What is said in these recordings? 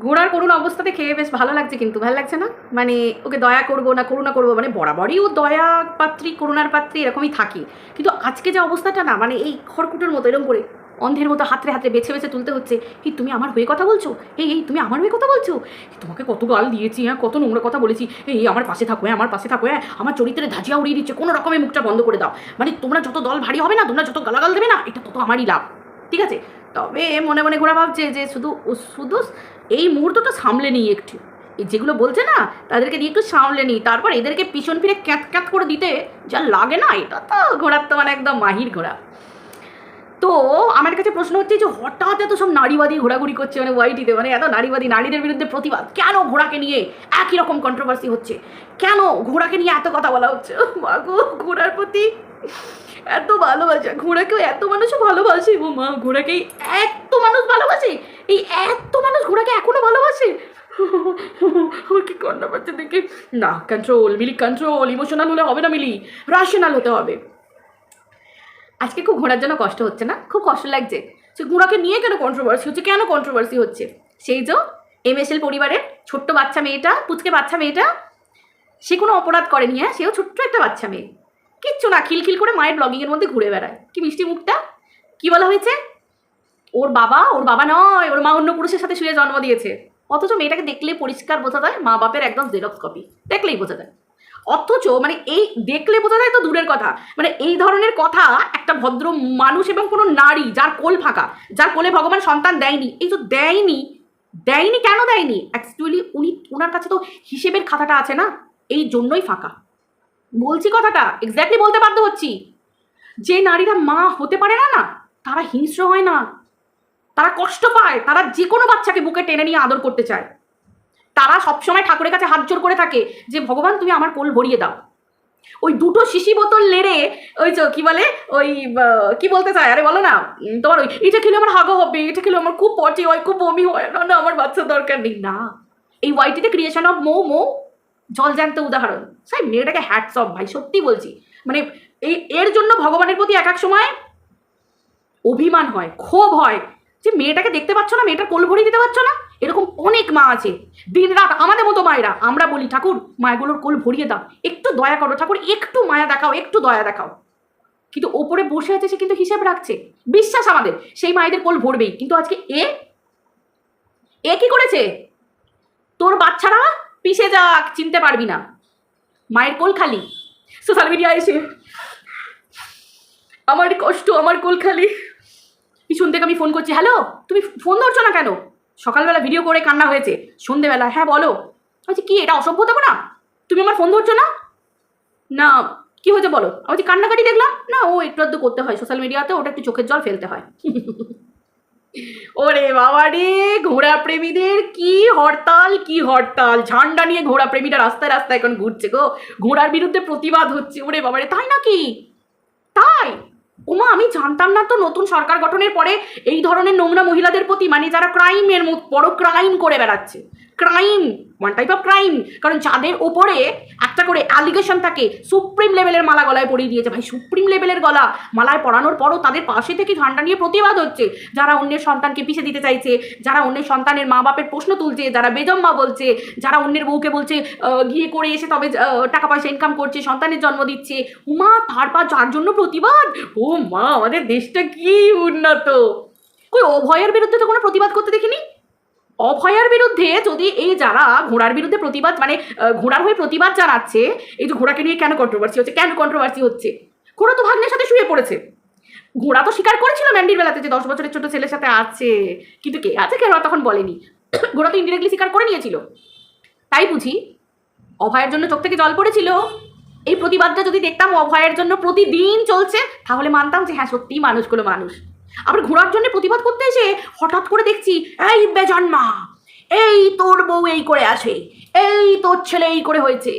ঘোড়ার করুণ অবস্থাতে খেয়ে বেশ ভালো লাগছে, কিন্তু ভালো লাগছে না? মানে ওকে দয়া করবো না করুণা করবো, মানে বরাবরই ও দয়া পাত্রী করুণার পাত্রী এরকমই থাকি, কিন্তু আজকে যে অবস্থাটা না, মানে এই খড়কুটোর মতো এরকম করে অন্ধের মতো হাতরে হাতরে বেছে বেছে তুলতে হচ্ছে। কি তুমি আমার হয়ে কথা বলছো? এই তুমি আমার হয়ে কথা বলছো? তোমাকে কত গাল দিয়েছি, হ্যাঁ কত নোংরা কথা বলেছি, এই আমার পাশে থাকো, হ্যাঁ আমার পাশে থাকো, হ্যাঁ আমার চরিত্রে ধাজিয়া উড়িয়ে দিচ্ছে, কোনো রকমের মুখটা বন্ধ করে দাও। মানে তোমরা যত দল ভারী হবে না, তোমরা যত গালাগাল দেবে না, এটা তত আমারই লাভ, ঠিক আছে? তবে মনে মনে ঘোরা ভাবছে যে শুধু শুধু এই মুহূর্তটা সামলে নিই একটু, এই যেগুলো বলছে না তাদেরকে দিয়ে একটু সামলে নিই, তারপর এদেরকে পিছন ফিরে ক্যাঁত ক্যাঁত করে দিতে যা লাগে না, এটা তো ঘোড়ার তো মানে একদম মাহির ঘোড়া। তো আমার কাছে প্রশ্ন হচ্ছে যে হঠাৎ এত সব নারীবাদী ঘোরাঘুরি করছে মানে ওয়াইটিতে, মানে এত নারীবাদী, নারীদের বিরুদ্ধে প্রতিবাদ, কেন ঘোড়াকে নিয়ে একই রকম কন্ট্রোভার্সি হচ্ছে, কেন ঘোড়াকে নিয়ে এত কথা বলা হচ্ছে? মাগো, ঘোড়ার প্রতি এত ভালোবাসা, ঘোড়াকেও এত মানুষও ভালোবাসে, ও মা, ঘোড়াকেই এত মানুষ ভালোবাসে, এই এত মানুষ ঘোড়াকে এখনো ভালোবাসে। আমার কি কান্না পাচ্ছে দেখে। না, কন্ট্রোল মিলি, কন্ট্রোল, ইমোশনাল হলে হবে না মিলি, রাশনাল হতে হবে। আজকে খুব ঘোড়ার জন্য কষ্ট হচ্ছে না? খুব কষ্ট লাগছে যে ঘোড়াকে নিয়ে কেন কন্ট্রোভার্সি হচ্ছে, কেন কন্ট্রোভার্সি হচ্ছে? সেই যে MSL পরিবারের ছোট্ট বাচ্চা মেয়েটা, পুচকে বাচ্চা মেয়েটা, সে কোনো অপরাধ করেনি, হ্যাঁ সেও ছোট্ট একটা বাচ্চা মেয়ে, কিচ্ছু না, খিলখিল করে মায়ের ব্লগিংয়ের মধ্যে ঘুরে বেড়ায়, কি মিষ্টি মুখটা। কি বলা হয়েছে? ওর বাবা নয়, ওর মা অন্য পুরুষের সাথে শুয়ে জন্ম দিয়েছে। অথচ মেয়েটাকে দেখলে পরিষ্কার বোঝা যায় মা বাপের একদম জেরক্স কপি, দেখলেই বোঝা যায়। অথচ মানে এই দেখলে বোঝা যায় তো দূরের কথা, মানে এই ধরনের কথা একটা ভদ্র মানুষ এবং কোনো নারী যার কোল ফাঁকা, যার কোলে ভগবান সন্তান দেয়নি, এই তো দেয়নি, দেয়নি কেন দেয়নি? অ্যাকচুয়ালি ওনার কাছে তো হিসেবের খাতাটা আছে না, এই জন্যই ফাঁকা। বলছি কথাটা, এক্স্যাক্টলি বলতে বাধ্য হচ্ছি। যে নারীরা মা হতে পারে না, তারা হিংস্র হয় না, তারা কষ্ট পায়, তারা যে কোনো বাচ্চাকে বুকে টেনে নিয়ে আদর করতে চায়, তারা সবসময় ঠাকুরের কাছে হাত জোর করে থাকে যে ভগবান তুমি আমার কোল ভরিয়ে দাও। ওই দুটো শিশি বোতল লেড়ে ওই কি বলে, ওই কি বলতে চায়, আরে বলো না, তোমার ওই এটা খেলে আমার হাগা হবে, এটা খেলে আমার খুব পচে হয়, খুব বমি হয়, না না আমার বাচ্চার দরকার নেই না। এই ওয়াইটিতে ক্রিয়েশন অফ মৌ জলজ্যান্ত উদাহরণ। সাই মেয়েটাকে হ্যাটস অফ ভাই, সত্যি বলছি। মানে এর জন্য ভগবানের প্রতি এক এক সময় অভিমান হয়, ক্ষোভ হয়, যে মেয়েটাকে দেখতে পাচ্ছ না, মেয়েটার কোল ভরিয়ে দিতে পারছো না। এরকম অনেক মা আছে, দিন রাত আমাদের মতো মায়েরা, আমরা বলি ঠাকুর মায়েগুলোর কোল ভরিয়ে দাও, একটু দয়া করো ঠাকুর, একটু মায়া দেখাও, একটু দয়া দেখাও। কিন্তু ওপরে বসে আছে সে, কিন্তু হিসেব রাখছে, বিশ্বাস আমাদের সেই মায়েদের কোল ভরবেই। কিন্তু আজকে এ কি করেছে? তোর বাচ্চারা পিছে যাক, চিনতে পারবি না, মায়ের কোল খালি। সোশ্যাল মিডিয়া এসে আমার কষ্ট, আমার কোল খালি। পিছন থেকে আমি ফোন করছি, হ্যালো তুমি ফোন ধরছো না কেন? সকালবেলা ভিডিও করে কান্না হয়েছে, সন্ধেবেলা হ্যাঁ বলো। বলছি কি এটা অসভ্য দেবো না, তুমি আমার ফোন ধরছো না? না কি হয়েছে বলো। আমি কান্নাকাটি দেখলাম না, ও একটু আধটু করতে হয় সোশ্যাল মিডিয়াতে, ওটা একটু চোখের জল ফেলতে হয়। ওরে বাবা রে, ঘোড়া প্রেমীদের কি হরতাল, কি হরতাল, ঝান্ডা নিয়ে ঘোড়া প্রেমীরা রাস্তায় রাস্তায় এখন ঘুরছে গো, ঘোড়ার বিরুদ্ধে প্রতিবাদ হচ্ছে। ওরে বাবা রে, তাই নাকি? তাই? ওমা, আমি জানতাম না তো নতুন সরকার গঠনের পরে এই ধরনের নোংরা মহিলাদের প্রতি, মানে যারা ক্রাইমের বড় ক্রাইম করে বেড়াচ্ছে, crime, one type of crime, কারণ যাদের ওপরে একটা করে অ্যালিগেশন থাকে, সুপ্রিম লেভেলের মালা গলায় পরিয়ে দিয়েছে। ভাই সুপ্রিম লেভেলের গলা মালায় পরানোর পরও তাদের পাশে থেকে ঝান্ডা নিয়ে প্রতিবাদ হচ্ছে, যারা অন্যের সন্তানকে পিছে দিতে চাইছে, যারা অন্যের সন্তানের মা বাপের প্রশ্ন তুলছে, যারা বেজম্মা বলছে, যারা অন্যের বউকে বলছে গিয়ে করে এসে তবে টাকা পয়সা ইনকাম করছে, সন্তানের জন্ম দিচ্ছে। উমা, তারপর যার জন্য প্রতিবাদ, ও মা, আমাদের দেশটা কি উন্নত। কই অভয়ের বিরুদ্ধে তো কোনো প্রতিবাদ করতে দেখিনি। অভয়ার বিরুদ্ধে যদি এই যারা ঘোড়ার বিরুদ্ধে প্রতিবাদ, মানে ঘোড়ার হয়ে প্রতিবাদ জানাচ্ছে, এই যে ঘোড়াকে নিয়ে কেন কন্ট্রোভার্সি হচ্ছে, কেন কন্ট্রোভার্সি হচ্ছে? ঘোড়া তো ভাগ্নের সাথে শুয়ে পড়েছে, ঘোড়া তো স্বীকার করেছিল ম্যান্ডির বেলাতে যে 10 বছরের ছোট ছেলের সাথে আছে, কিন্তু কে আছে কেন তখন বলেনি। ঘোড়া তো ইনডিরেক্টলি স্বীকার করে নিয়েছিল। তাই বুঝি অভয়ের জন্য চোখ থেকে জল পড়েছিল। এই প্রতিবাদটা যদি দেখতাম অভয়ের জন্য প্রতিদিন চলছে, তাহলে মানতাম যে হ্যাঁ সত্যিই মানুষগুলো মানুষ। আবার ঘোড়ার জন্য প্রতিবাদ করতে এসে হঠাৎ করে দেখছি, এই বেজন্মা, এই তোর বউ এই করে আছে, এই তোর ছেলে এই করে হয়েছে,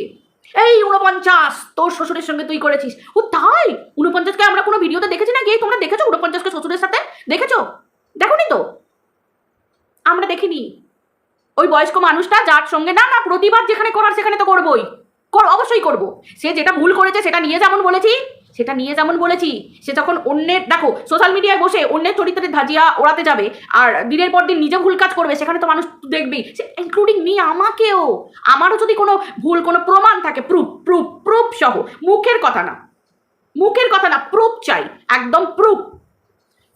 এই 49 তোর শ্বশুরের সঙ্গে তুই করেছিস। ও তাই? 49কে আমরা কোনো ভিডিওতে দেখেছি না? গিয়ে তোমরা দেখেছো 49কে শ্বশুরের সাথে? দেখেছো? দেখোনি তো? আমরা দেখিনি। ওই বয়স্ক মানুষটা যার সঙ্গে না না প্রতিবাদ যেখানে করার সেখানে তো করবোই, অবশ্যই করব। সে যেটা ভুল করেছে সেটা নিয়ে যেমন বলেছি, সেটা নিয়ে যেমন বলেছি, সে যখন অন্যের, দেখো সোশ্যাল মিডিয়ায় বসে অন্যের চরিত্রের ধাজিয়া ওড়াতে যাবে আর দিনের পর দিন নিজে ভুল কাজ করবে, সেখানে তো মানুষ দেখবেই, সে ইনক্লুডিং মি, আমাকেও। আমারও যদি কোনো ভুল, কোনো প্রমাণ থাকে, প্রুফ সহ, মুখের কথা না, প্রুফ চাই, একদম প্রুফ।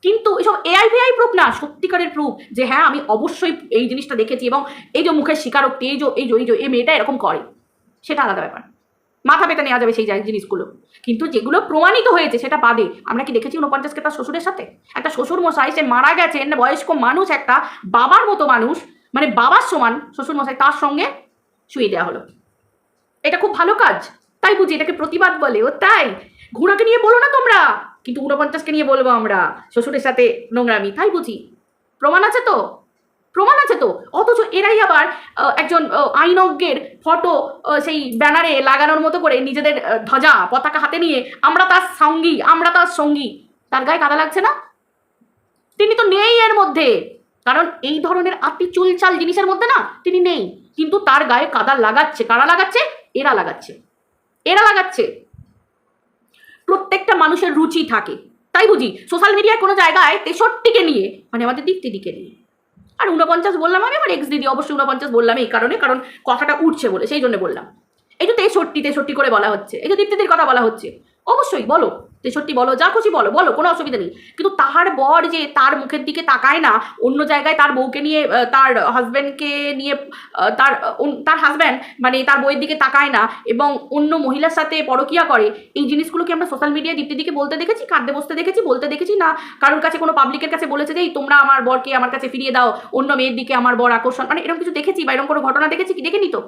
কিন্তু এসব এআই প্রুফ না, সত্যিকারের প্রুফ যে হ্যাঁ আমি অবশ্যই এই জিনিসটা দেখেছি এবং এই যে মুখের স্বীকারোক্তি, এই মেয়েটা এরকম করে, সেটা আলাদা ব্যাপার, মাথা পেতে নেওয়া যাবে সেই জিনিসগুলো। কিন্তু যেগুলো প্রমাণিত হয়েছে সেটা বাদে, আমরা কি দেখেছি 49কে তার শ্বশুরের সাথে? একটা শ্বশুর মশাই, সে মারা গেছেন, বয়স্ক মানুষ, একটা বাবার মতো মানুষ, মানে বাবার সমান শ্বশুর মশাই, তার সঙ্গে শুয়ে দেওয়া হলো। এটা খুব ভালো কাজ, তাই বুঝি এটাকে প্রতিবাদ বলে। ও তাই, ঘোড়াকে নিয়ে বলো না তোমরা, কিন্তু 49কে নিয়ে বলবো আমরা শ্বশুরের সাথে নোংরামি, তাই বুঝি? প্রমাণ আছে তো, অথচ এরাই আবার একজন আইনজ্ঞের ফটো সেই ব্যানারে লাগানোর মতো করে নিজেদের ধ্বজা পতাকা হাতে নিয়ে আমরা তার সঙ্গী, তার গায়ে কাদা লাগছে না? তিনি তো নেই এর মধ্যে, কারণ এই ধরনের আত্মি চুলচাল জিনিসের মধ্যে না তিনি নেই, কিন্তু তার গায়ে কাদা লাগাচ্ছে। কারা লাগাচ্ছে? এরা লাগাচ্ছে। প্রত্যেকটা মানুষের রুচি থাকে, তাই বুঝি সোশ্যাল মিডিয়ায় কোনো জায়গায় 63কে নিয়ে, মানে আমাদের দিদিকে নিয়ে, আর 49 বললাম আমি আমার এক্স দিদি, অবশ্যই 49 বললাম এই কারণে, কারণ কথাটা উঠছে বলে, সেই জন্য বললাম। এই যে 63 করে বলা হচ্ছে, এই যে দীপ্তিদির কথা বলা হচ্ছে, অবশ্যই বলো 63 বলো, যা খুশি বলো, কোনো অসুবিধা নেই। কিন্তু তাহার বর যে তার মুখের দিকে তাকায় না, অন্য জায়গায় তার বউকে নিয়ে, তার হাজব্যান্ডকে নিয়ে, তার হাজব্যান্ড মানে তার বউয়ের দিকে তাকায় না এবং অন্য মহিলার সাথে পরকিয়া করে, এই জিনিসগুলোকে আমরা সোশ্যাল মিডিয়ায় দীপ্তিদিকে বলতে দেখেছি, কাঁদতে বসতে দেখেছি, বলতে দেখেছি না কারোর কাছে, কোনো পাবলিকের কাছে বলেছে যে তোমরা আমার বরকে আমার কাছে ফিরিয়ে দাও, অন্য মেয়ের দিকে আমার বর আকর্ষণ, মানে এরকম কিছু দেখেছি বা এরকম কোনো ঘটনা দেখেছি কি? দেখিনি তো।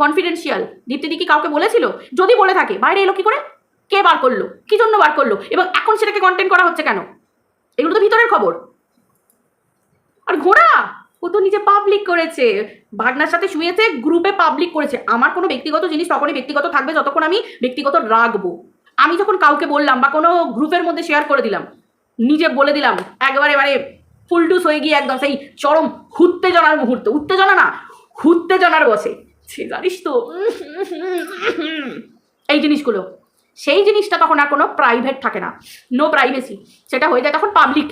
কনফিডেন্সিয়াল দীপ্তিদি কি কাউকে বলেছিল? যদি বলে থাকে বাইরে এলো কি করে? কে বার করলো? কি জন্য বার করলো? এবং এখন সেটাকে কন্টেন্ট করা হচ্ছে কেন? এগুলো তো ভিতরের খবর। আর ঘোড়া, ও তো নিজে পাবলিক করেছে, ভাগনার সাথে শুয়েছে, গ্রুপে পাবলিক করেছে। আমার কোনো ব্যক্তিগত জিনিস তখনই ব্যক্তিগত থাকবে যতক্ষণ আমি ব্যক্তিগত রাখবো। আমি যখন কাউকে বললাম বা কোনো গ্রুপের মধ্যে শেয়ার করে দিলাম, নিজে বলে দিলাম, একবারে মানে ফুলটুস হয়ে গিয়ে একদম সেই চরম উত্তেজনার মুহূর্ত, উত্তেজনার বসে, জানিস তো এই জিনিসগুলো, সেই জিনিসটা তখন আর কোনো প্রাইভেট থাকে না, নো প্রাইভেসি, সেটা হয়ে যায় তখন পাবলিক।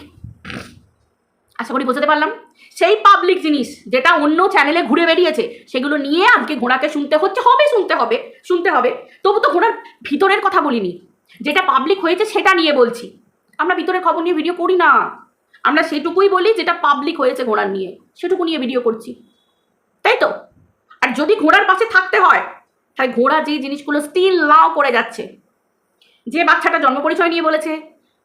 আশা করি বোঝাতে পারলাম। সেই পাবলিক জিনিস যেটা অন্য চ্যানেলে ঘুরে বেরিয়েছে, সেগুলো নিয়ে আজকে ঘোড়াকে শুনতে হবে। তবু তো ঘোড়ার ভিতরের কথা বলিনি, যেটা পাবলিক হয়েছে সেটা নিয়ে বলছি। আমরা ভিতরের খবর নিয়ে ভিডিও করি না, আমরা সেটুকুই বলি যেটা পাবলিক হয়েছে ঘোড়ার নিয়ে, সেটুকু নিয়ে ভিডিও করছি, তাই তো? আর যদি ঘোড়ার পাশে থাকতে হয়, তাহলে ঘোড়া যে জিনিসগুলো স্টিল নাও করে যাচ্ছে, যে বাচ্চাটা জন্ম পরিচয় নিয়ে বলেছে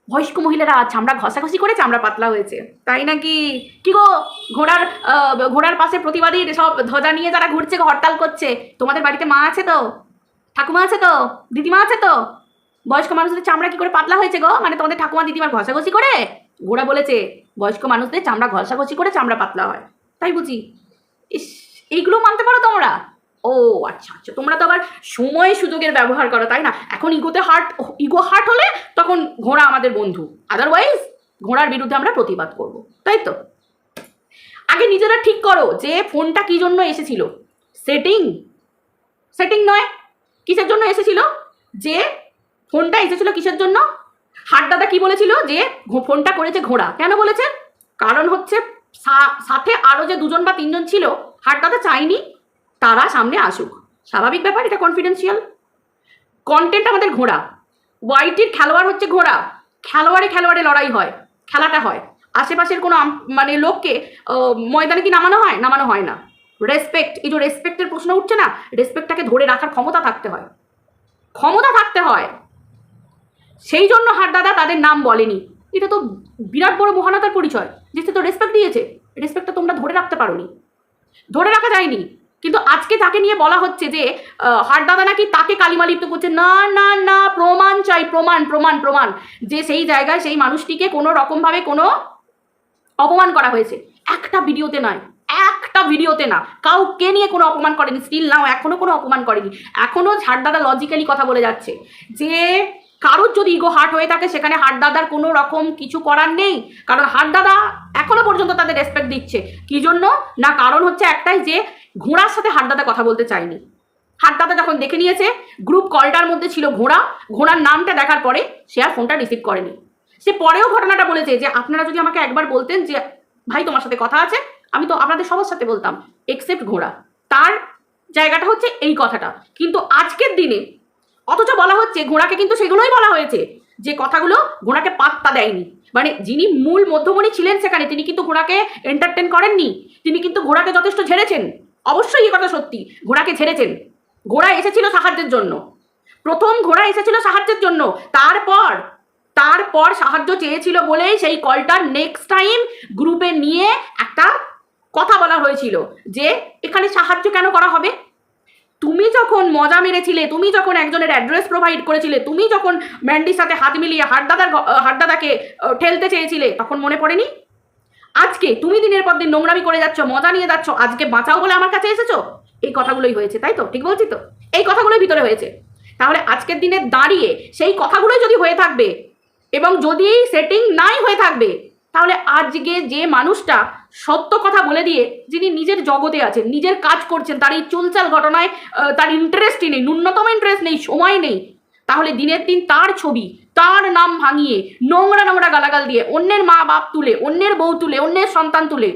বয়স্ক মহিলারা চামড়া ঘষাঘষি করে চামড়া পাতলা হয়েছে, তাই নাকি? কি গো, ঘোড়ার পাশে প্রতিবাদীর সব ধ্বজা নিয়ে যারা ঘুরছে, হরতাল করছে, তোমাদের বাড়িতে মা আছে তো, ঠাকুমা আছে তো, দিদিমা আছে তো? বয়স্ক মানুষদের চামড়া কি করে পাতলা হয়েছে গো? মানে তোমাদের ঠাকুমা দিদিমার ঘষাঘষি করে? ঘোড়া বলেছে বয়স্ক মানুষদের চামড়া ঘষাঘষি করে চামড়া পাতলা হয়, তাই বুঝি? ইস, এইগুলো মানতে পারো তোমরা? ও আচ্ছা, তোমরা তো আবার সময় সুযোগের ব্যবহার করো, তাই না? এখন ইগো হার্ট হলে তখন ঘোড়া আমাদের বন্ধু, আদারওয়াইজ ঘোড়ার বিরুদ্ধে আমরা প্রতিবাদ করব, তাই তো? আগে নিজেরা ঠিক করো যে ফোনটা কি জন্য এসেছিল। সেটিং নয়, কিসের জন্য এসেছিল? যে ফোনটা এসেছিল কিসের জন্য? হাট দাদা কি বলেছিল? যে ফোনটা করেছে ঘোড়া। কেন বলেছে? কারণ হচ্ছে সাথে আরো যে 2জন বা 3জন ছিল, হাট দাদা চাইনি তারা সামনে আসুক, স্বাভাবিক ব্যাপার, এটা কনফিডেন্সিয়াল কন্টেন্ট। আমাদের ঘোড়া, ওয়াইটির খেলোয়াড় হচ্ছে ঘোড়া, খেলোয়াড়ে লড়াই হয়, খেলাটা হয়, আশেপাশের কোনো মানে লোককে ময়দানে কি নামানো হয় না। রেসপেক্ট, এই যে রেসপেক্টের প্রশ্ন উঠছে না, রেসপেক্টটাকে ধরে রাখার ক্ষমতা থাকতে হয়, সেই জন্য হাট দাদা তাদের নাম বলেনি। এটা তো বিরাট বড় মহানতার পরিচয়, যে সে তো রেসপেক্ট দিয়েছে, রেসপেক্টটা তোমরা ধরে রাখতে পারোনি, ধরে রাখা যায়নি। কিন্তু আজকে তাকে নিয়ে বলা হচ্ছে যে হাট দাদা নাকি তাকে কালিমা লিপ্ত করছে। না, প্রমাণ চাই, প্রমাণ যে সেই জায়গায় সেই মানুষটিকে কোনো রকমভাবে কোনো অপমান করা হয়েছে। একটা ভিডিওতে না, কাউকে নিয়ে কোনো অপমান করেনি, স্টিল নাও এখনো কোনো অপমান করেনি। এখনো হাট দাদা লজিক্যালি কথা বলে যাচ্ছে যে কারোর যদি ইগো হার্ট হয়ে থাকে, সেখানে হাট দাদার কোনো রকম কিছু করার নেই, কারণ হাট দাদা এখনো পর্যন্ত তাদের রেসপেক্ট দিচ্ছে। কি জন্য না, কারণ হচ্ছে একটাই, যে ঘোড়ার সাথে হাট দাদা কথা বলতে চায়নি। হাটদাদা যখন দেখে নিয়েছে গ্রুপ কলটার মধ্যে ছিল ঘোড়া, ঘোড়ার নামটা দেখার পরে সে আর ফোনটা রিসিভ করেনি। সে পরেও ঘটনাটা বলেছে যে আপনারা যদি আমাকে একবার বলতেন যে ভাই তোমার সাথে কথা আছে, আমি তো আপনাদের সবার সাথে বলতাম, এক্সেপ্ট ঘোড়া। তার জায়গাটা হচ্ছে এই কথাটা। কিন্তু আজকের দিনে অথচ বলা হচ্ছে ঘোড়াকে, কিন্তু সেগুলোই বলা হয়েছে যে কথাগুলো ঘোড়াকে পাত্তা দেয়নি। মানে যিনি মূল মধ্যমণি ছিলেন সেখানে, তিনি কিন্তু ঘোড়াকে এন্টারটেন করেননি, তিনি কিন্তু ঘোড়াকে যথেষ্ট ঝেড়েছেন। অবশ্যই এই কথা সত্যি, ঘোড়াকে ঝেড়েছেন। ঘোড়া এসেছিল সাহায্যের জন্য, প্রথম ঘোড়া এসেছিল সাহায্যের জন্য, তারপর তারপর সাহায্য চেয়েছিল বলেই সেই কলটা নেক্সট টাইম গ্রুপে নিয়ে একটা কথা বলা হয়েছিল যে এখানে সাহায্য কেন করা হবে। তুমি যখন মজা মেরেছিলে, তুমি যখন একজনের অ্যাড্রেস প্রোভাইড করেছিলে, তুমি যখন ম্যান্ডির সাথে হাত মিলিয়ে হাটদাদাকে ঠেলতে চেয়েছিলে, তখন মনে পড়েনি? আজকে তুমি দিনের পর দিন নোংরামি করে যাচ্ছ, মজা নিয়ে যাচ্ছ, আজকে বাঁচাও বলে আমার কাছে এসেছো। এই কথাগুলোই হয়েছে, তাই তো? ঠিক বলছি তো? এই কথাগুলোই ভিতরে হয়েছে। তাহলে আজকের দিনে দাঁড়িয়ে সেই কথাগুলোই যদি হয়ে থাকবে এবং যদি সেটিং নাই হয়ে থাকবে, তাহলে আজকে যে মানুষটা সত্য কথা বলে দিয়ে, যিনি নিজের জগতে আছেন, নিজের কাজ করছেন, তার এই চুলচাল ঘটনায় তার ইন্টারেস্টই নেই, ন্যূনতম ইন্টারেস্ট নেই, সময় নেই, তাহলে দিনের দিন তার ছবি, তার নাম ভাঙিয়ে নোংরা নোংরা গালাগাল দিয়ে অন্যের মা বাপ তুলে, অন্যের বউ তুলে, অন্যের সন্তান তুলে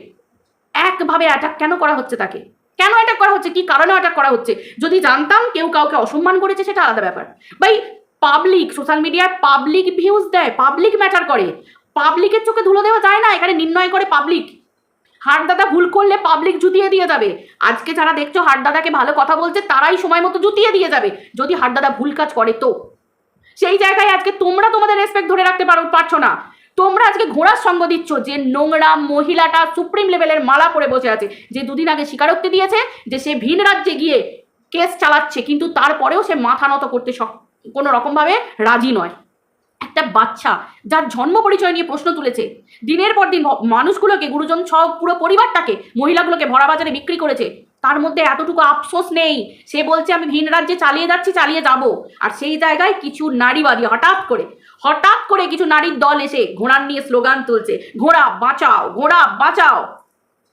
একভাবে অ্যাটাক কেন করা হচ্ছে? তাকে কেন অ্যাটাক করা হচ্ছে? কি কারণে অ্যাটাক করা হচ্ছে? যদি জানতাম কেউ কাউকে অসম্মান করেছে সেটা আলাদা ব্যাপার। ভাই পাবলিক সোশ্যাল মিডিয়ায় পাবলিক ভিউজ দেয়, পাবলিক ম্যাটার করে, পাবলিকের চোখে ধুলো দেওয়া যায় না, এখানে নির্ণয় করে পাবলিক। হাটদাদা ভুল করলে পাবলিক জুতিয়ে দিয়ে যাবে। আজকে যারা দেখছো হাটদাদাকে ভালো কথা বলছে, তারাই সময় মতো জুতিয়ে দিয়ে যাবে যদি হাটদাদা ভুল কাজ করে। তো সেই জায়গায় আজকে তোমরা তোমাদের রেসপেক্ট ধরে রাখতে পারছো না। তোমরা আজকে ঘোড়ার সঙ্গ দিচ্ছ যে নোংরা মহিলাটা সুপ্রিম লেভেলের মালা পরে বসে আছে, যে দুদিন আগে স্বীকারোক্তি দিয়েছে যে সে ভিন রাজ্যে গিয়ে কেস চালাচ্ছে, কিন্তু তারপরেও সে মাথা নত করতে কোনো রকমভাবে রাজি নয়। একটা বাচ্চা যার জন্ম পরিচয় নিয়ে প্রশ্ন তুলেছে, দিনের পর দিন মানুষগুলোকে, গুরুজন সব পুরো পরিবারটাকে, মহিলাগুলোকে ভরা বাজারে বিক্রি করেছে, তার মধ্যে এতটুকু আফসোস নেই। সে বলছে আমি ভিন রাজ্যে চালিয়ে যাচ্ছি, চালিয়ে যাব। আর সেই জায়গায় কিছু নারীবাদী হঠাৎ করে কিছু নারীর দল এসে ঘোড়ার নিয়ে স্লোগান তুলছে, ঘোড়া বাঁচাও, ঘোড়া বাঁচাও,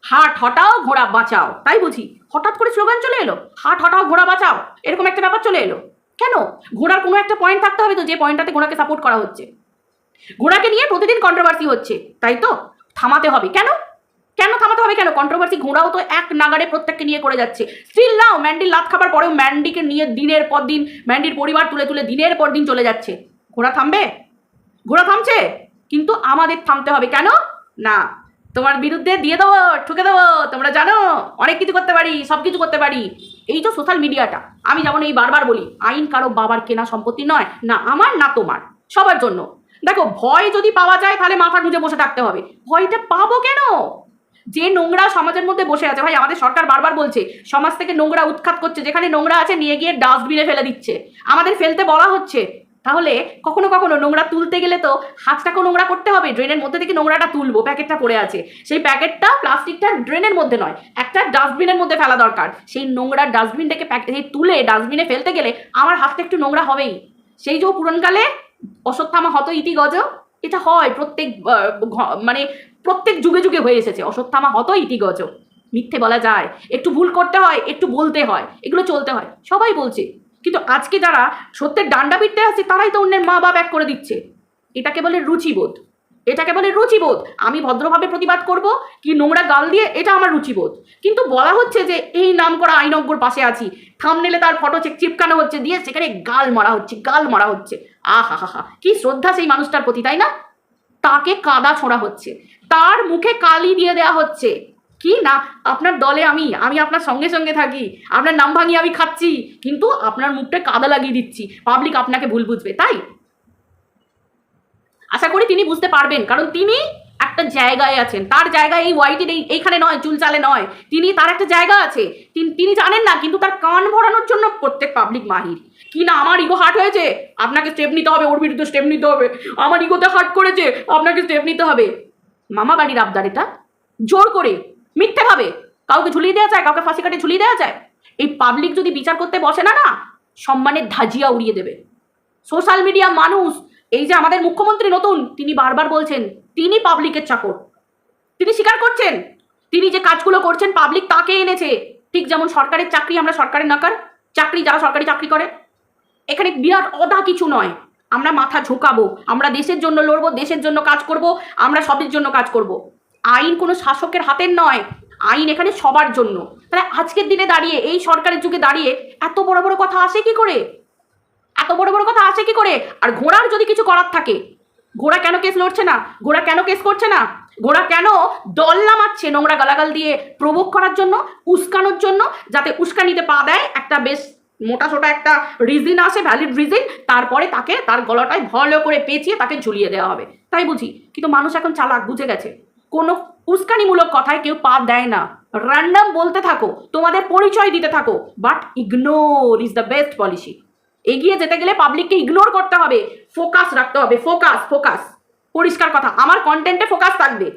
হাট হটাও, ঘোড়া বাঁচাও। তাই বুঝি হঠাৎ করে স্লোগান চলে এলো, হাট হটাও, ঘোড়া বাঁচাও, এরকম একটা ব্যাপার চলে এলো কেন? ঘোড়ার কোনো একটা পয়েন্ট থাকতে হবে তো, যে পয়েন্টটাতে ঘোড়াকে সাপোর্ট করা হচ্ছে। ঘোড়াকে নিয়ে প্রতিদিন কন্ট্রোভার্সি হচ্ছে, তাই তো? থামাতে হবে কেন? কেন থামাতে হবে? কেন কন্ট্রোভার্সি? ঘোড়াও তো এক নাগারে প্রত্যেককে নিয়ে করে যাচ্ছে। স্টিল নাও ম্যান্ডির লাত খাবার পরেও ম্যান্ডিকে নিয়ে দিনের পর দিন, ম্যান্ডির পরিবার তুলে তুলে দিনের পর দিন চলে যাচ্ছে। ঘোড়া থামবে? ঘোড়া থামছে, কিন্তু আমাদের থামতে হবে। কেন না? তোমার বিরুদ্ধে দিয়ে দেবো, ঠুকে দেবো, তোমরা জানো অনেক কিছু করতে পারি, সব কিছু করতে পারি। এই তো সোশ্যাল মিডিয়াটা। আমি যেমন এই বারবার বলি, আইন কারো বাবার কেনা সম্পত্তি নয়, না আমার না তোমার, সবার জন্য। দেখো ভয় যদি পাওয়া যায় তাহলে মাথা গুঁজে বসে থাকতে হবে। ভয়টা পাবো কেন? যে নোংরা সমাজের মধ্যে বসে আছে, ভাই আমাদের সরকার বারবার বলছে সমাজ থেকে নোংরা উৎখাত করছে, যেখানে নোংরা আছে নিয়ে গিয়ে ডাস্টবিনে ফেলে দিচ্ছে, আমাদের ফেলতে বলা হচ্ছে। তাহলে কখনো কখনো নোংরা তুলতে গেলে তো হাতটাকেও নোংরা করতে হবে। ড্রেনের মধ্যে থেকে নোংরাটা তুলবো, প্যাকেটটা পড়ে আছে, সেই প্যাকেটটা, প্লাস্টিকটা ড্রেনের মধ্যে নয়, একটা ডাস্টবিনের মধ্যে ফেলা দরকার। সেই নোংরা ডাস্টবিন থেকে তুলে ডাস্টবিনে ফেলতে গেলে আমার হাতটা একটু নোংরা হবেই। সেই যে পুরনকালে অশ্বত্থামা হত ইতি গজ, এটা হয় প্রত্যেক যুগে যুগে হয়ে এসেছে, অশ্বত্থামা হত ইতি গজ। মিথ্যে বলা যায়, একটু ভুল করতে হয়, একটু বলতে হয়, এগুলো চলতে হয়, সবাই বলছে। কিন্তু আজকে যারা সত্যের ডান্ডা পিটতে আসছে, তারাই তো অন্যের মা বাপ এক করে দিচ্ছে। এটাকে বলে রুচিবোধ, এটাকে বলে রুচিবোধ। আমি ভদ্রভাবে প্রতিবাদ করব কি নোংরা গাল দিয়ে, এটা আমার রুচিবোধ। কিন্তু বলা হচ্ছে যে এই নাম করা আইনজ্ঞর পাশে আছি, থাম্বনেলে তার ফটো চিপকানো হচ্ছে, দিয়ে সেখানে গাল মারা হচ্ছে। আহা হা হা, কি শ্রদ্ধা সেই মানুষটার প্রতি, তাই না? তাকে কাদা ছোঁড়া হচ্ছে, তার মুখে কালি দিয়ে দেওয়া হচ্ছে। কি না, আপনার দলে আমি আপনার সঙ্গে সঙ্গে থাকি, আপনার নাম ভাঙিয়ে আমি খাচ্ছি, কিন্তু আপনার মুখটা কাদা লাগিয়ে দিচ্ছি, পাবলিক আপনাকে ভুল বুঝবে। তাই আশা করি তিনি বুঝতে পারবেন, কারণ তিনি একটা জায়গায় আছেন। তার জায়গা এই ওয়াইটি এইখানে নয়, চুলচালে নয়, তার একটা জায়গা আছে। তিনি জানেন না, কিন্তু তার কান ভরানোর জন্য প্রত্যেক পাবলিক মাহির। কি না, আমার ইগো হার্ট হয়েছে, আপনাকে স্টেপ নিতে হবে, ওর বিরুদ্ধে স্টেপ নিতে হবে, আমার ইগোতে হার্ট করেছে, আপনাকে স্টেপ নিতে হবে। মামা বাড়ির আবদার এটা, জোর করে মিথ্যেভাবে কাউকে ঝুলিয়ে দেওয়া যায়, কাউকে ফাঁসি কাটে ঝুলিয়ে দেওয়া যায়। এই পাবলিক যদি বিচার করতে বসে না, সম্মানের ধাজিয়া উড়িয়ে দেবে সোশ্যাল মিডিয়া মানুষ। এই যে আমাদের মুখ্যমন্ত্রী নতুন, তিনি বারবার বলছেন তিনি পাবলিকের চাকর, তিনি স্বীকার করছেন তিনি যে কাজগুলো করছেন পাবলিক তাকে এনেছে। ঠিক যেমন সরকারের চাকরি আমরা সরকারের নকর, চাকরি, যারা সরকারি চাকরি করে, এখানে বিরাট অদা কিছু নয়। আমরা মাথা ঝোঁকাবো, আমরা দেশের জন্য লড়বো, দেশের জন্য কাজ করব, আমরা সবের জন্য কাজ করব। আইন কোনো শাসকের হাতের নয়, আইন এখানে সবার জন্য। তাহলে আজকের দিনে দাঁড়িয়ে, এই সরকারের যুগে দাঁড়িয়ে এত বড় বড় কথা আসে কি করে? এত বড় বড় কথা আসে কি করে? আর ঘোড়ার যদি কিছু করার থাকে, ঘোড়া কেন কেস লড়ছে না? ঘোড়া কেন কেস করছে না? ঘোড়া কেন দল নামাচ্ছে নোংরা গালাগাল দিয়ে প্রভোগ করার জন্য, উস্কানোর জন্য, যাতে উস্কানিতে পা দেয়, একটা বেশ মোটা সোটা একটা রিজন আসে, ভ্যালিড রিজন, তারপরে তাকে তার গলাটায় ভালো করে পেঁচিয়ে তাকে ঝুলিয়ে দেওয়া হবে, তাই বুঝি। কিন্তু মানুষ এখন চালাক, বুঝে গেছে কোনো উস্কানিমূলক কথায় কেউ পা দেয় না। র্যান্ডম বলতে থাকো, তোমাদের পরিচয় দিতে থাকো, but ignore is the best policy. এগিয়ে যেতে গেলে পাবলিককে ইগনোর করতে হবে, ফোকাস রাখতে হবে, ফোকাস ফোকাস। পরিষ্কার কথা, আমার কন্টেন্টে ফোকাস থাকবে,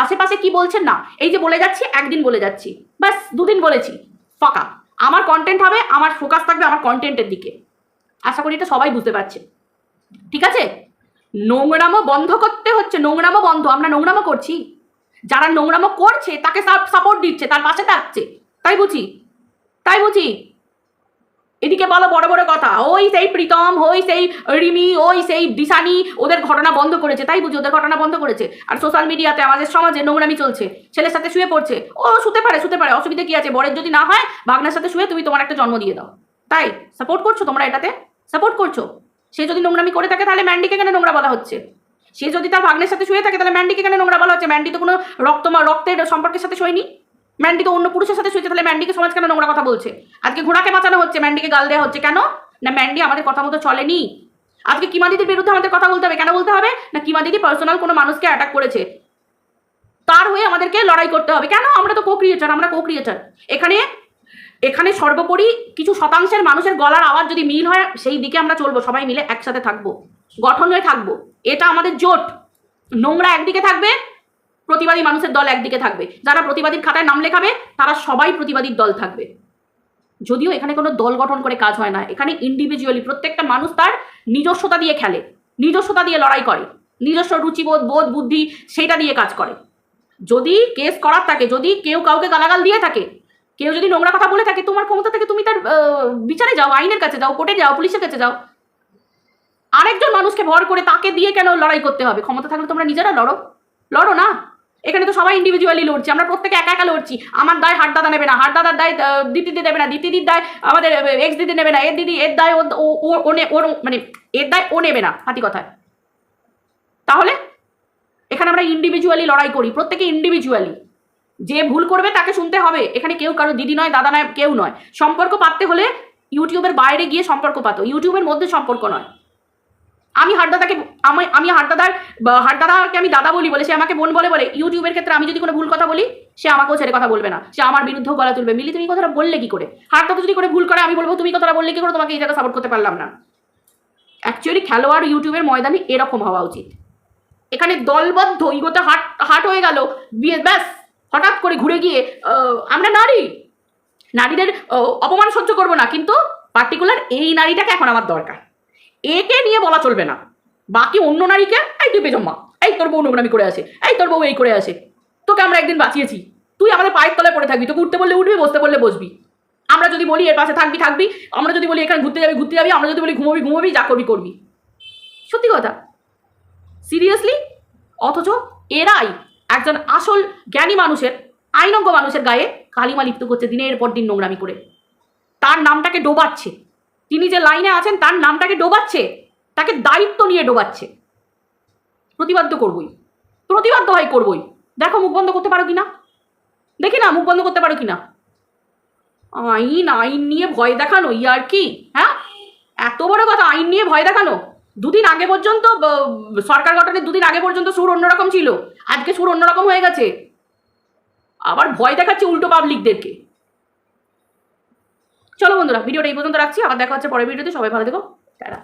আশেপাশে কি বলছেন না। এই যে বলে যাচ্ছি, একদিন বলে যাচ্ছি, ব্যাস 2 দিন বলেছি, ফাঁকা। আমার কন্টেন্ট হবে, আমার ফোকাস থাকবে আমার কন্টেন্টের দিকে। আশা করি এটা সবাই বুঝতে পারছে, ঠিক আছে? নোংরামো বন্ধ করতে হচ্ছে, নোংরামো বন্ধ। আমরা নোংরামো করছি, যারা নোংরামো করছে তাকে সাপোর্ট দিচ্ছে, তার পাশে থাকছে, তাই বুঝি, তাই বুঝি। এদিকে বলো বড় বড় কথা, ওই সেই প্রীতম, ওই সেই রিমি, ওই সেই দিশানি, ওদের ঘটনা বন্ধ করেছে, তাই বুঝি, ওদের ঘটনা বন্ধ করেছে। আর সোশ্যাল মিডিয়াতে আমাদের সমাজে নোংরামি চলছে, ছেলের সাথে শুয়ে পড়ছে। ও শুতে পারে, শুতে পারে, অসুবিধা কি আছে? বরের যদি না হয়, ভাগনার সাথে শুয়ে তুমি তোমার একটা জন্ম দিয়ে দাও। তাই সাপোর্ট করছো তোমরা, এটাতে সাপোর্ট করছো। সে যদি নোংরামি করে থাকে, তাহলে ম্যান্ডিকে কেন নোংরা বলা হচ্ছে? সে যদি তার ভাগ্নের সাথে শুয়ে থাকে, তাহলে ম্যান্ডিকে কেন নোংরা বলা হচ্ছে? ম্যান্ডি তো কোনো রক্তের সম্পর্কের সাথে শোয়নি, ম্যান্ডি তো অন্য পুরুষের সাথে শুয়েছে, তাহলে ম্যান্ডিকে সমাজ কেন নোংরা কথা বলছে? আজকে ঘোড়াকে বাঁচানো হচ্ছে, ম্যান্ডিকে গাল দেওয়া হচ্ছে কেন? না ম্যান্ডি আমাদের কথা মতো চলেনি। আজকে কিমা দিদির বিরুদ্ধে আমাদের কথা বলতে হবে, কেন বলতে হবে? না কিমা দিদি পার্সোনাল কোনো মানুষকে অ্যাটাক করেছে, তার হয়ে আমাদেরকে লড়াই করতে হবে। কেন? আমরা তো কো-ক্রিয়েটার, আমরা কো-ক্রিয়েটার। এখানে সর্বোপরি কিছু শতাংশের মানুষের গলার আওয়াজ যদি মিল হয়, সেই দিকে আমরা চলবো, সবাই মিলে একসাথে থাকবো, গঠন হয়ে থাকবো। এটা আমাদের জোট। নোংরা একদিকে থাকবে, প্রতিবাদী মানুষের দল একদিকে থাকবে। যারা প্রতিবাদীর খাতায় নাম লেখাবে, তারা সবাই প্রতিবাদীর দল থাকবে। যদিও এখানে কোনো দল গঠন করে কাজ হয় না, এখানে ইন্ডিভিজুয়ালি প্রত্যেকটা মানুষ তার নিজস্বতা দিয়ে খেলে, নিজস্বতা দিয়ে লড়াই করে, নিজস্ব রুচিবোধ, বোধ, বুদ্ধি, সেটা দিয়ে কাজ করে। যদি কেস করার থাকে, যদি কেউ কাউকে গালাগাল দিয়ে থাকে, কেউ যদি নোংরা কথা বলে থাকে, তোমার ক্ষমতা থেকে তুমি তার বিচারে যাও, আইনের কাছে যাও, কোর্টে যাও, পুলিশের কাছে যাও। আরেকজন মানুষকে ভর করে তাকে দিয়ে কেন লড়াই করতে হবে? ক্ষমতা থাকলে তোমরা নিজেরা লড়ো না। এখানে তো সবাই ইন্ডিভিজুয়ালি লড়ছি, আমরা প্রত্যেকে একা একা লড়ছি। আমার দায় হাট দাদা নেবে না, হাট দাদার দায় দিদিদি দেবে না, দিদির দায় আমাদের এক্স দিদি নেবে না, এর দিদি এর দায় ওর মানে এর দায় ও নেবে না, হাতি কথায়। তাহলে এখানে আমরা ইন্ডিভিজুয়ালি লড়াই করি, প্রত্যেকে ইন্ডিভিজুয়ালি। যে ভুল করবে তাকে শুনতে হবে। এখানে কেউ কারো দিদি নয়, দাদা নয়, কেউ নয়। সম্পর্ক পাততে হলে ইউটিউবের বাইরে গিয়ে সম্পর্ক পাতো, ইউটিউবের মধ্যে সম্পর্ক নয়। আমি হাটদাদাকে হাটদাদাকে আমি দাদা বলি বলে, সে আমাকে বোন বলে ইউটিউবের ক্ষেত্রে আমি যদি কোনো ভুল কথা বলি, সে আমাকেও ছেড়ে কথা বলবে না, সে আমার বিরুদ্ধেও গলা তুলবে। মিলি তুমি কথাটা বললে কি করে? হাটদাদা যদি করে ভুল করে, আমি বলবো তুমি কথাটা বললে কি করে, তোমাকে এই জায়গায় সাপোর্ট করতে পারলাম না। অ্যাকচুয়ালি খেলোয়াড় ইউটিউবের ময়দানে এরকম হওয়া উচিত। এখানে দলবদ্ধ ইগোতে হাট হয়ে গেল, ব্যাস হঠাৎ করে ঘুরে গিয়ে আমরা নারীদের অপমান সহ্য করবো না, কিন্তু পার্টিকুলার এই নারীটাকে এখন আমার দরকার, একে নিয়ে বলা চলবে না। বাকি অন্য নারীকে, এই তুই বেজম্মা, এই তোর বউ নোংরামি করে আসে, এই তোর বউ এই করে আসে, তোকে আমরা একদিন বাঁচিয়েছি, তুই আমাদের পায়ের তলায় পড়ে থাকবি, তোকে উঠতে বললে উঠবি, বসতে বললে বসবি। আমরা যদি বলি এর পাশে থাকবি, আমরা যদি বলি এখানে ঘুরতে যাবি, আমরা যদি বলি ঘুমোবি, যা করবি। সত্যি কথা, সিরিয়াসলি। অথচ এরাই একজন আসল জ্ঞানী মানুষের, আইনজ্ঞ মানুষের গায়ে কালিমা লিপ্ত করছে দিনের পর দিন নোংরামি করে, তার নামটাকে ডোবাচ্ছে। তিনি যে লাইনে আছেন তার নামটাকে ডোবাচ্ছে, তাকে দায়িত্ব নিয়ে ডোবাচ্ছে। প্রতিবাদ করবই। দেখো মুখ বন্ধ করতে পারো কিনা, দেখি না মুখ বন্ধ করতে পারো কিনা। আইন নিয়ে ভয় দেখানো, ইয়ার কি? হ্যাঁ, এত বড় কথা, আইন নিয়ে ভয় দেখানো। 2 দিন আগে পর্যন্ত, সরকার গঠনের 2 দিন আগে পর্যন্ত সুর অন্যরকম ছিল, আজকে সুর অন্যরকম হয়ে গেছে। আবার ভয় দেখাচ্ছে উল্টো পাবলিকদেরকে। চলো বন্ধুরা, ভিডিওটা এই পর্যন্ত রাখছি, আবার দেখা হচ্ছে পরের ভিডিওতে। সবাই ভালো থেকো, টাটা।